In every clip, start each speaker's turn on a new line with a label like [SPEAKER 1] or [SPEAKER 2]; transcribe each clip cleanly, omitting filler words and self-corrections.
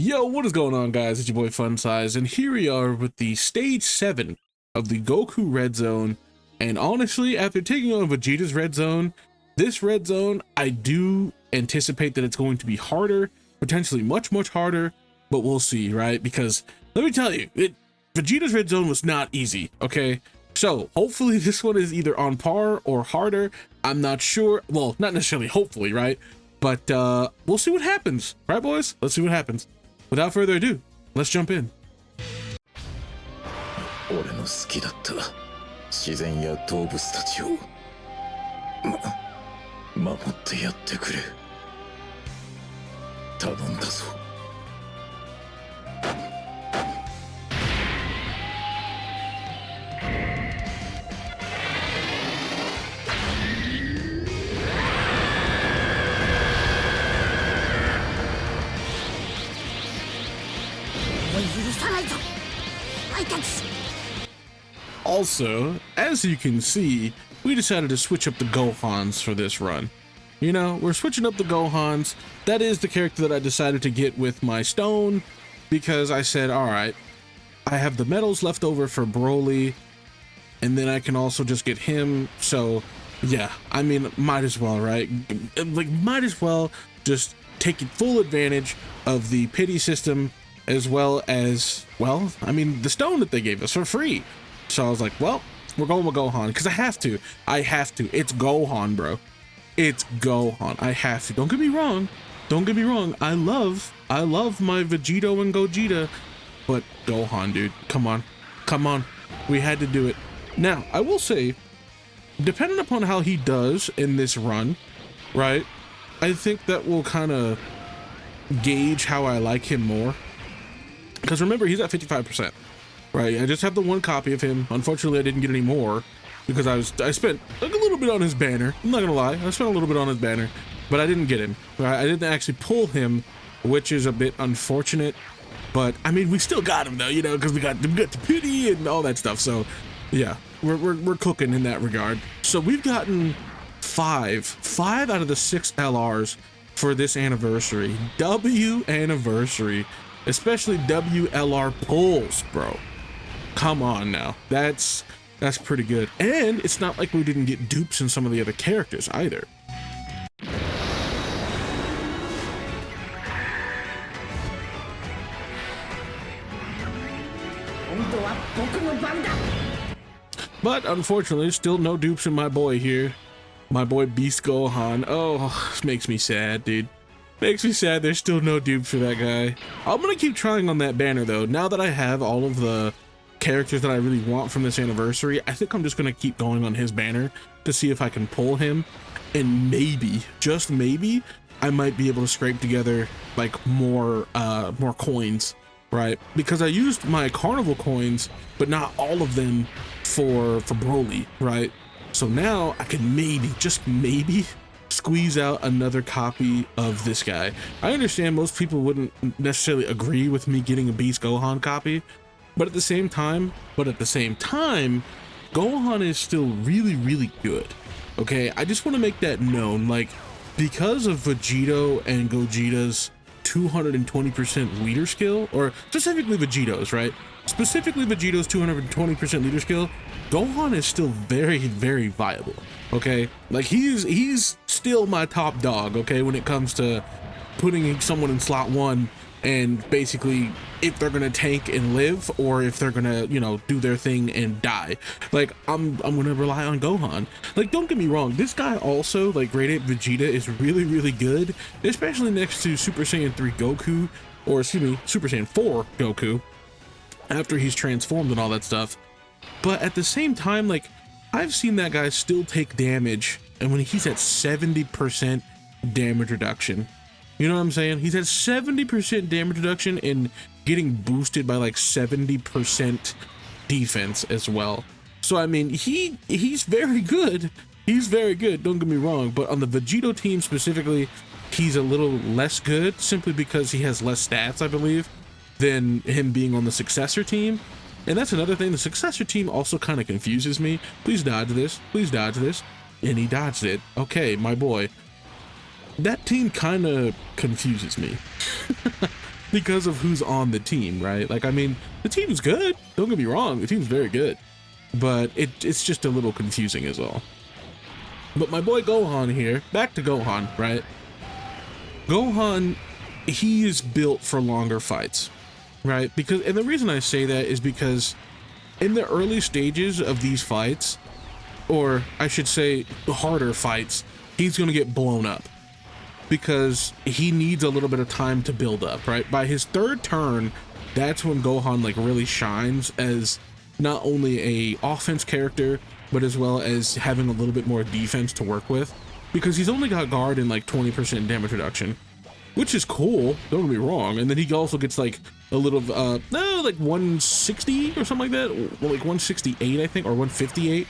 [SPEAKER 1] Yo, what is going on, guys? It's your boy Fun Size, and here we are with the stage 7 of the Goku Red Zone. And honestly, after taking on Vegeta's Red Zone, this Red Zone, I do anticipate that it's going to be harder, potentially much harder, but we'll see, right? Because let me tell you, Vegeta's Red Zone was not easy, okay? So hopefully this one is either on par or harder. I'm not sure. Well, not necessarily hopefully, right? But we'll see what happens, right, boys? Let's see what happens. Without further ado, let's jump in.
[SPEAKER 2] 俺の好きだった自然や動物たちを守ってやってくれ頼んだぞ
[SPEAKER 1] Also, as you can see, we decided to switch up the Gohans for this run. You know, we're switching up the Gohans. That is the character that I decided to get with my stone, because I said, alright, I have the medals left over for Broly, and then I can also just get him. So yeah, I mean, might as well, right? Like, might as well just take full advantage of the pity system, as well as, well, I mean, the stone that they gave us for free. So I was like, well, we're going with Gohan, because I have to. It's Gohan, bro. It's Gohan. I have to. Don't get me wrong. I love my Vegito and Gogeta, but Gohan, dude, come on. We had to do it. Now, I will say, depending upon how he does in this run, right, I think that will kind of gauge how I like him more. Because remember, he's at 55%. Right, I just have the one copy of him. Unfortunately, I didn't get any more because I spent like a little bit on his banner. I'm not gonna lie, I spent a little bit on his banner, but I didn't get him. Right? I didn't actually pull him, which is a bit unfortunate. But I mean, we still got him though, you know, because we got the pity and all that stuff. So yeah, we're cooking in that regard. So we've gotten five out of the 6 LRs for this anniversary. W anniversary, especially WLR pulls, bro. Come on now, that's pretty good. And it's not like we didn't get dupes in some of the other characters either. But unfortunately, still no dupes in my boy here. My boy Beast Gohan. Oh, this makes me sad, dude. Makes me sad there's still no dupes for that guy. I'm gonna keep trying on that banner though. Now that I have all of the characters that I really want from this anniversary, I think I'm just gonna keep going on his banner to see if I can pull him, and maybe, just maybe, I might be able to scrape together like more coins, right? Because I used my carnival coins, but not all of them for Broly, right? So now I can maybe, just maybe, squeeze out another copy of this guy. I understand most people wouldn't necessarily agree with me getting a Beast Gohan copy, but at the same time, Gohan is still really good. Okay, I just want to make that known. Like, because of Vegito and Gogeta's 220% leader skill, or specifically Vegito's, right? Specifically Vegito's 220% leader skill, Gohan is still very viable. Okay, like he's still my top dog, okay, when it comes to putting someone in slot 1 and basically if they're gonna tank and live, or if they're gonna, you know, do their thing and die. Like, I'm gonna rely on Gohan. Like, don't get me wrong, this guy also, like, Grade 8 Vegeta is really good, especially next to Super Saiyan 3 Goku, or excuse me, Super Saiyan 4 Goku, after he's transformed and all that stuff. But at the same time, like, I've seen that guy still take damage, and when he's at 70% damage reduction, you know what I'm saying? He's at 70% damage reduction and getting boosted by like 70% defense as well. So I mean, he's very good. He's very good, don't get me wrong, but on the Vegito team specifically, he's a little less good simply because he has less stats, I believe, than him being on the successor team. And that's another thing, the successor team also kind of confuses me. Please dodge this, and he dodged it. Okay, my boy. That team kind of confuses me. because of who's on the team, right? Like, I mean, the team's good. Don't get me wrong. The team's very good, but it's just a little confusing is all. But my boy Gohan here, back to Gohan, right? Gohan, he is built for longer fights, right? Because, and the reason I say that is because in the early stages of these fights, or I should say harder fights, he's going to get blown up because he needs a little bit of time to build up, right? By his third turn, that's when Gohan like really shines as not only a offense character, but as well as having a little bit more defense to work with, because he's only got guard and like 20% damage reduction, which is cool, don't get me wrong. And then he also gets like a little like 160 or something like that, well, like 168 I think, or 158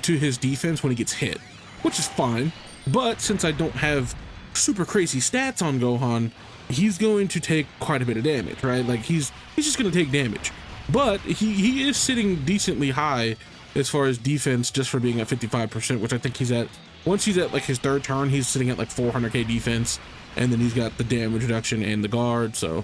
[SPEAKER 1] to his defense when he gets hit, which is fine. But since I don't have super crazy stats on Gohan, he's going to take quite a bit of damage, right? Like he's just going to take damage, but he is sitting decently high as far as defense just for being at 55%, which I think he's at, once he's at like his third turn, he's sitting at like 400k defense, and then he's got the damage reduction and the guard. So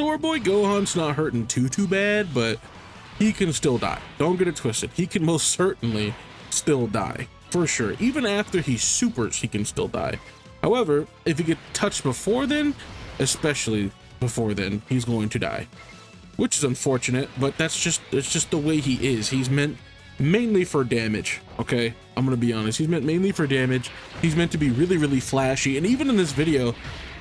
[SPEAKER 1] So our boy Gohan's not hurting too bad, but he can still die. Don't get it twisted. He can most certainly still die, for sure. Even after he supers, he can still die. However, if he gets touched before then, especially before then, he's going to die, which is unfortunate, but it's just the way he is. He's meant mainly for damage, okay? I'm gonna be honest. He's meant mainly for damage. He's meant to be really flashy, and even in this video,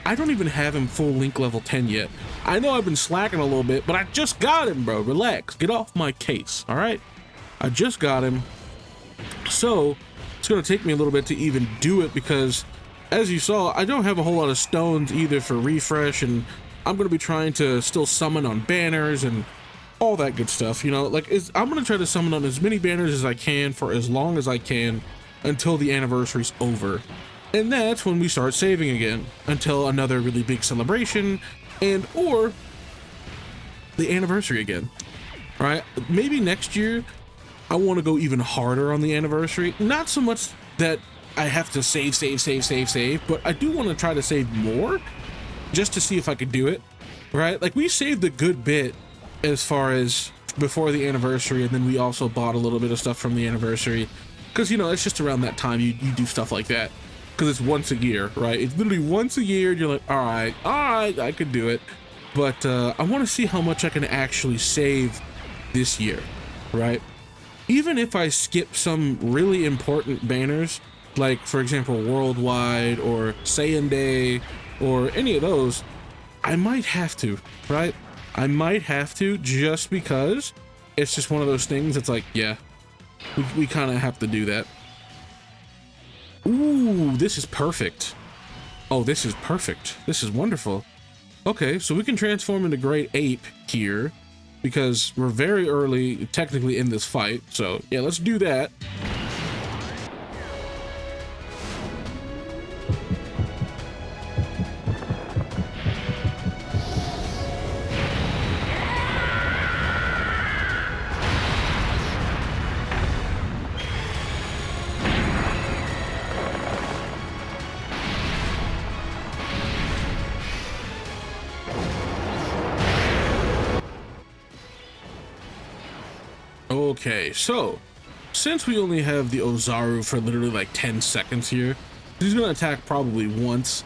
[SPEAKER 1] I don't even have him full Link level 10 yet. I know I've been slacking a little bit, but I just got him, bro. Relax. Get off my case, all right? I just got him. So it's going to take me a little bit to even do it because, as you saw, I don't have a whole lot of stones either for refresh, and I'm going to be trying to still summon on banners and all that good stuff. You know, like I'm going to try to summon on as many banners as I can for as long as I can until the anniversary's over. And that's when we start saving again until another really big celebration and or the anniversary again, right? Maybe next year I want to go even harder on the anniversary. Not so much that I have to save, but I do want to try to save more just to see if I could do it, right? Like we saved a good bit as far as before the anniversary, and then we also bought a little bit of stuff from the anniversary because, you know, it's just around that time you do stuff like that. Because it's once a year, right? It's literally once a year, and you're like, all right, I could do it. But I want to see how much I can actually save this year, right? Even if I skip some really important banners, like, for example, Worldwide or Saiyan Day or any of those, I might have to, right? I might have to, just because it's just one of those things that's like, yeah, we kind of have to do that. Ooh, this is perfect. Oh, this is perfect. This is wonderful. Okay, so we can transform into Great Ape here because we're very early technically in this fight. So yeah, let's do that. Okay, so since we only have the Ozaru for literally like 10 seconds here, he's gonna attack probably once,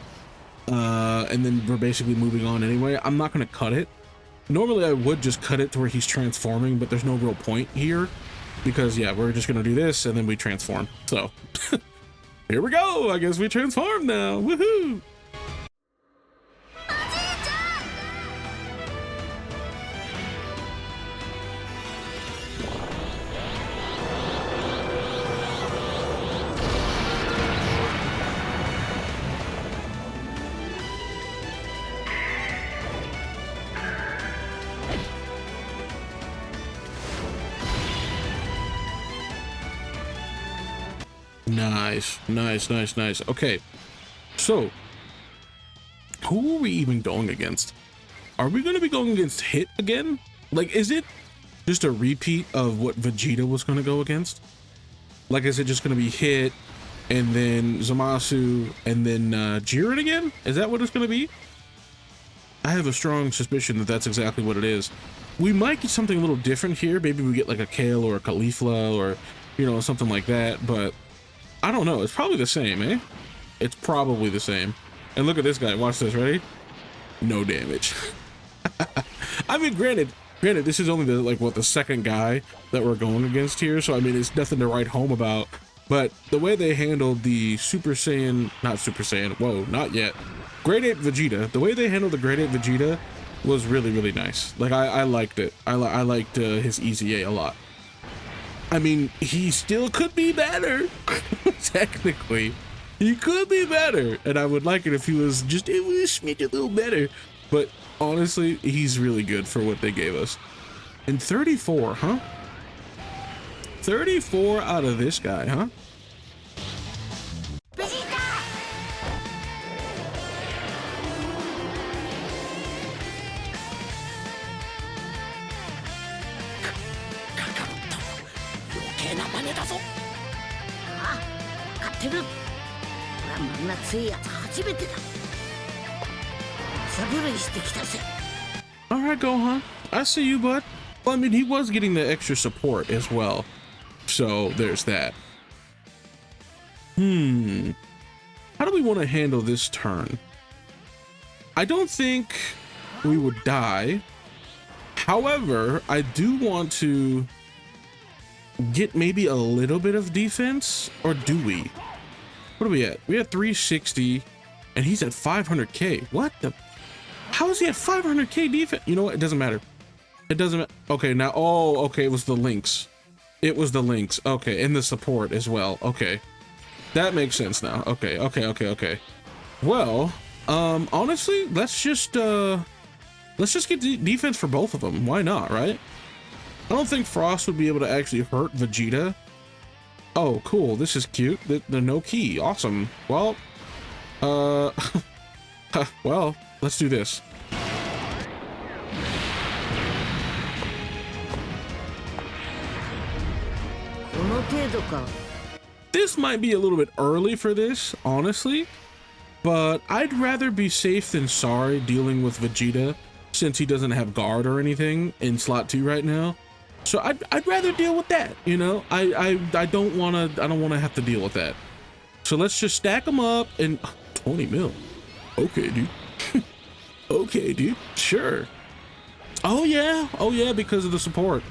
[SPEAKER 1] and then we're basically moving on anyway. I'm not gonna cut it. Normally I would just cut it to where he's transforming, but there's no real point here because yeah, we're just gonna do this and then we transform. So here we go. I guess we transform now. Woohoo! Nice. Okay, so who are we even going against? Are we going to be going against Hit again? Like, is it just a repeat of what Vegeta was going to go against? Like, is it just going to be Hit and then Zamasu and then Jiren again? Is that what it's going to be? I have a strong suspicion that that's exactly what it is. We might get something a little different here. Maybe we get like a Kale or a Caulifla or, you know, something like that. But I don't know. It's probably the same, eh? It's probably the same. And look at this guy. Watch this. Ready? No damage. I mean, granted, this is only the, like, what, the second guy that we're going against here. So, I mean, it's nothing to write home about. But the way they handled the Super Saiyan, not Super Saiyan, whoa, not yet. Grade 8 Vegeta, the way they handled the Grade 8 Vegeta was really, really nice. Like, I liked it. I liked his Easy A lot. I mean, he still could be better. Technically, he could be better. And I would like it if he was just a little better. But honestly, he's really good for what they gave us. And 34, huh? 34 out of this guy, huh? All right, Gohan, I see you, bud. Well, I mean, he was getting the extra support as well. So there's that. How do we want to handle this turn? I don't think we would die. However, I do want to get maybe a little bit of defense, or do we? What are we at? We had 360 and he's at 500k. What the? How is he at 500k defense? You know what? It doesn't matter. It doesn't. Okay, now, oh, okay, it was the links. It was the links. Okay, and the support as well. Okay, that makes sense now. Okay. Well, honestly, let's just get defense for both of them. Why not, right? I don't think Frost would be able to actually hurt Vegeta. Oh, cool. This is cute. The no key. Awesome. Well, well, let's do this. This might be a little bit early for this, honestly, but I'd rather be safe than sorry dealing with Vegeta since he doesn't have guard or anything in slot 2 right now. So I'd rather deal with that, you know. I don't want to have to deal with that. So let's just stack them up and 20 mil. Okay, dude. Okay, dude. Sure. Oh yeah, because of the support.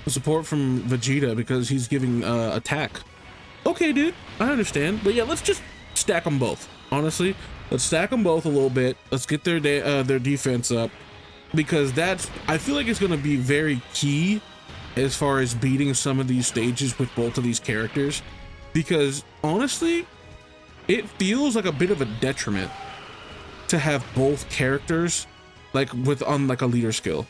[SPEAKER 1] The support from Vegeta, because he's giving attack. Okay, dude, I understand. But yeah, let's just stack them both. Honestly, let's stack them both a little bit. Let's get their defense up, because I feel like it's going to be very key as far as beating some of these stages with both of these characters, because honestly, it feels like a bit of a detriment to have both characters like on like a leader skill.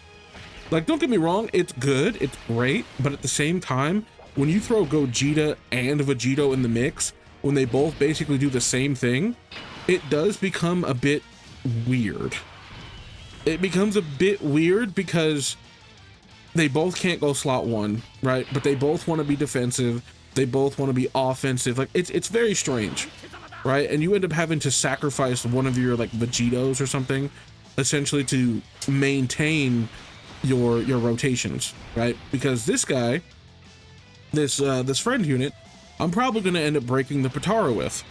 [SPEAKER 1] Like, don't get me wrong, it's good, it's great, but at the same time, when you throw Gogeta and Vegito in the mix, when they both basically do the same thing, it does become a bit weird. It becomes a bit weird because they both can't go slot 1, right? But they both want to be defensive, they both want to be offensive. Like, it's very strange, right? And you end up having to sacrifice one of your like Vegitos or something, essentially, to maintain your rotations, right? Because this guy, this friend unit, I'm probably going to end up breaking the Potara with,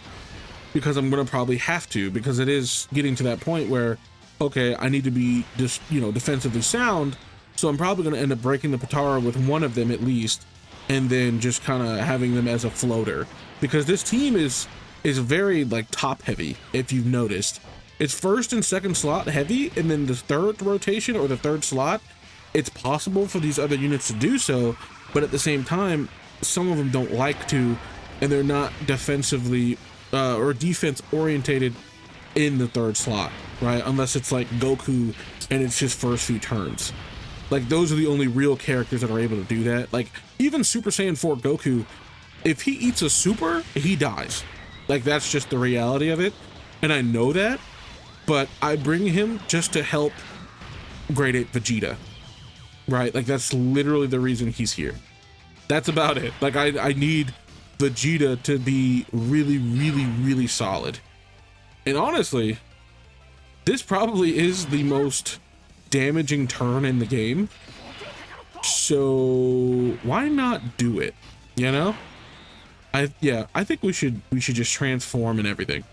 [SPEAKER 1] because I'm going to probably have to, because it is getting to that point where, okay, I need to be just, you know, defensively sound, so I'm probably going to end up breaking the Potara with one of them at least, and then just kind of having them as a floater, because this team is very like top heavy. If you've noticed, it's first and second slot heavy, and then the third rotation or the third slot, it's possible for these other units to do so, but at the same time, some of them don't like to, and they're not defensively or defense orientated in the third slot, right? Unless it's like Goku and it's his first few turns. Like, those are the only real characters that are able to do that. Like, even Super Saiyan 4 Goku, if he eats a super, he dies. Like, that's just the reality of it, and I know that. but I bring him just to help Grade 8 Vegeta, right? Like, that's literally the reason he's here. That's about it. Like, I need Vegeta to be really, really, really solid. And honestly, this probably is the most damaging turn in the game. So why not do it? You know? I think we should just transform and everything.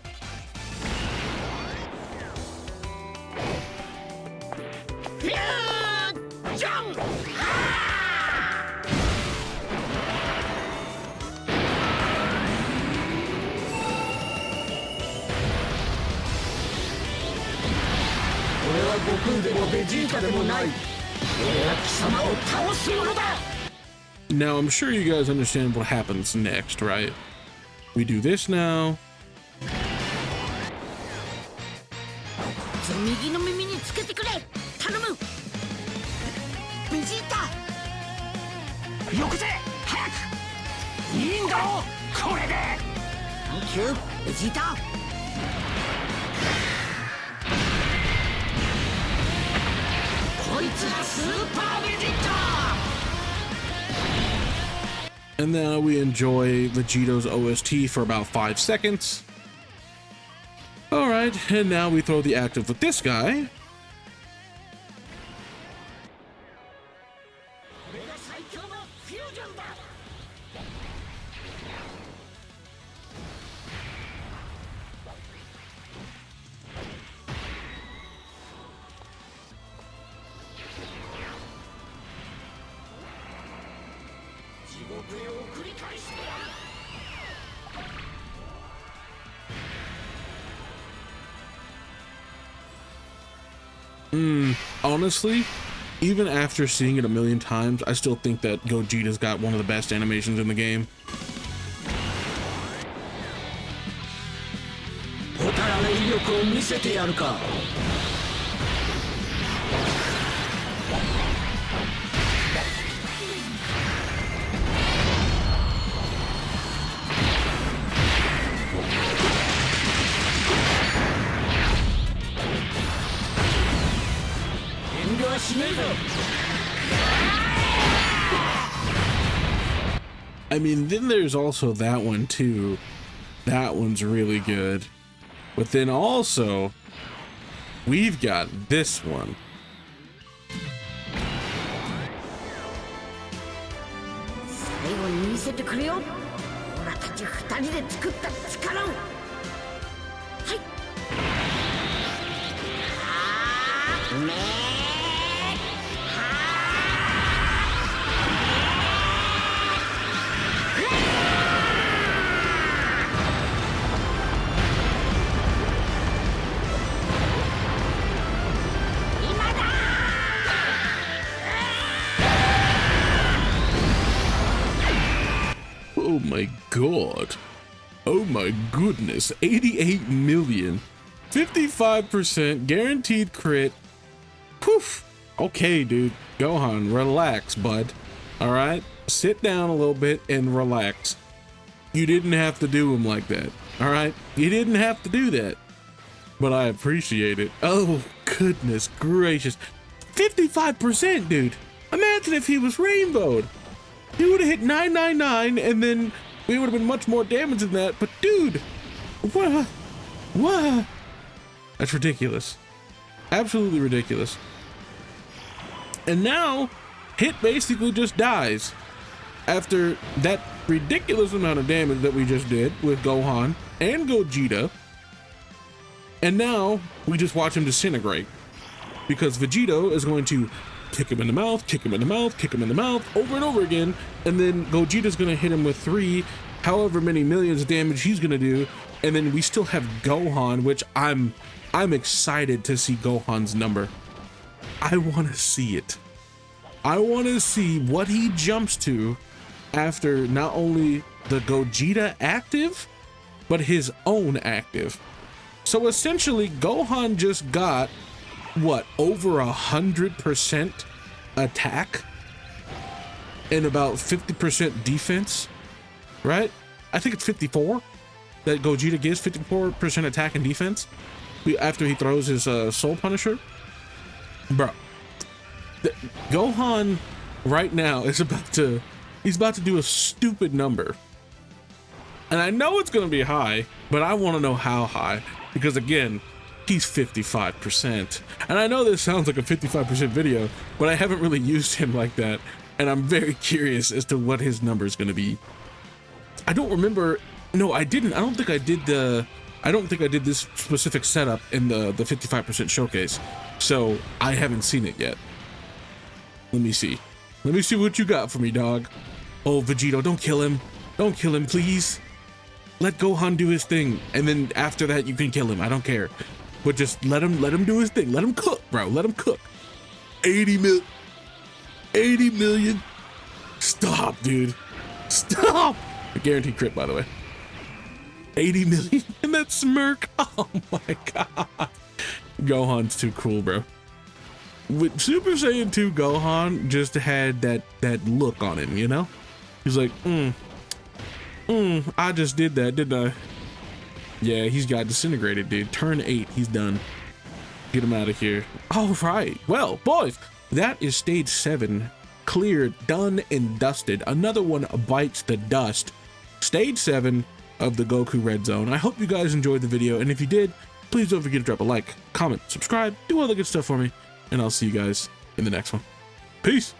[SPEAKER 1] Now, I'm sure you guys understand what happens next, right? We do this now. And now we enjoy Vegito's OST for about 5 seconds. All right, and now we throw the active with this guy. Honestly, even after seeing it a million times, I still think that Gogeta's got one of the best animations in the game. I mean, then there's also that one too. That one's really good. But then also, we've got this one. Oh my god. Oh my goodness. 88 million. 55% guaranteed crit. Poof. Okay, dude. Gohan, relax, bud. Alright? Sit down a little bit and relax. You didn't have to do him like that. Alright? You didn't have to do that. But I appreciate it. Oh, goodness gracious. 55%, dude. Imagine if he was rainbowed. He would have hit 999 and then we would have been much more damage than that. But dude, what? That's ridiculous. Absolutely ridiculous. And now, Hit basically just dies after that ridiculous amount of damage that we just did with Gohan and Gogeta. And now we just watch him disintegrate because Vegito is going to kick him in the mouth, kick him in the mouth, kick him in the mouth over and over again. And then Gogeta's going to hit him with 3, however many millions of damage he's going to do. And then we still have Gohan, which I'm excited to see Gohan's number. I want to see it. I want to see what he jumps to after not only the Gogeta active, but his own active. So essentially, Gohan just got, what, over 100% attack and about 50% defense, right? I think it's 54 that Gogeta gives, 54% attack and defense. after he throws his Soul Punisher. Bro, Gohan right now is he's about to do a stupid number. And I know it's going to be high, but I want to know how high. Because again, he's 55%. And I know this sounds like a 55% video, but I haven't really used him like that. And I'm very curious as to what his number is going to be. I don't remember. No, I didn't. I don't think I did this specific setup in the 55% showcase. So I haven't seen it yet. Let me see. Let me see what you got for me, dog. Oh, Vegito, don't kill him. Don't kill him, please. Let Gohan do his thing, and then after that you can kill him. I don't care, but just let him do his thing. Let him cook, bro. Let him cook. 80 million. Stop, dude. Stop. A guaranteed crit, by the way. 80 million in that smirk. Oh my god. Gohan's too cool, bro. With Super Saiyan 2 Gohan just had that look on him, you know? He's like, I just did that, didn't I? Yeah, he's got disintegrated, dude. Turn 8, he's done. Get him out of here. All right. Well, boys, that is stage 7 cleared, done and dusted. Another one bites the dust. Stage 7 of the Goku Red Zone. I hope you guys enjoyed the video, and if you did, please don't forget to drop a like, comment, subscribe, do all the good stuff for me, and I'll see you guys in the next one. Peace.